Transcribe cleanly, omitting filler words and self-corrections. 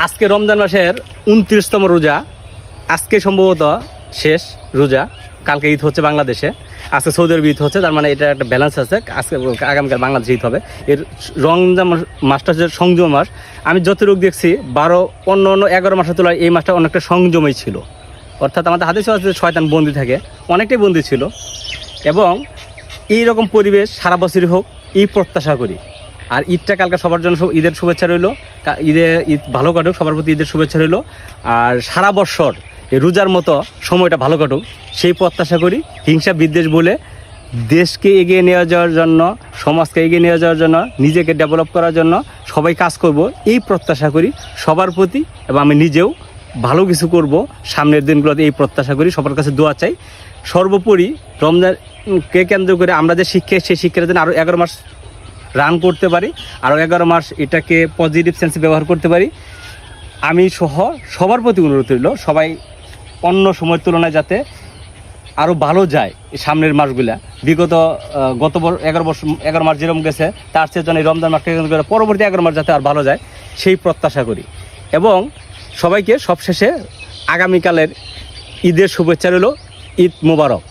আজকে রমজান মাসের ২৯তম রোজা, আজকে সম্ভবত শেষ রোজা, কালকে ঈদ হচ্ছে বাংলাদেশে, আজকে সৌদি আরব ঈদ হচ্ছে, তার মানে এটা একটা ব্যালেন্স আছে, আজকে আগামীকাল বাংলাদেশে ঈদ হবে। এর রমজান মাসটা হচ্ছে সংযম মাস। আমি যতটুকু দেখছি 12 অন্য 11 মাসের তুলনায় এই মাসটা অনেকটা সংযমই ছিল, অর্থাৎ আমাদের হাদিসে আছে শয়তান বন্দি থাকে, অনেকটাই বন্দি ছিল। এবং এইরকম পরিবেশ সারা বছরই হোক এই প্রত্যাশা করি। আর ঈদটা কালকে সবার জন্য ঈদের শুভেচ্ছা রইল, ঈদ ভালো কাটুক, সবার প্রতি ঈদের শুভেচ্ছা রইল। আর সারা বছর এই রোজার মতো সময়টা ভালো কাটুক সেই প্রত্যাশা করি। হিংসা বিদ্বেষ বলে দেশকে এগিয়ে নিয়ে যাওয়ার জন্য, সমাজকে এগিয়ে নিয়ে যাওয়ার জন্য, নিজেকে ডেভেলপ করার জন্য সবাই কাজ করব এই প্রত্যাশা করি সবার প্রতি। এবং আমি নিজেও ভালো কিছু করব সামনের দিনগুলোতে এই প্রত্যাশা করি, সবার কাছে দোয়া চাই। সর্বোপরি রমজানকে কেন্দ্র করে আমরা যে শিক্ষা, সেই শিক্ষার জন্য আরও 11 মাস রান করতে পারি, আরও 11 মাস এটাকে পজিটিভ সেন্সে ব্যবহার করতে পারি। আমি সহ সবার প্রতি অনুরোধ রইল, সবাই অন্য সময়ের তুলনায় যাতে আরও ভালো যায় এই সামনের মাসগুলা। বিগত গত 11 মাস যেরকম গেছে তার চেয়ে যেন এই রমজান মাসকে কেন্দ্র করে পরবর্তী 11 মাস যাতে আর ভালো যায় সেই প্রত্যাশা করি। এবং সবাইকে সবশেষে আগামীকালের ঈদের শুভেচ্ছা রইল। ঈদ মোবারক।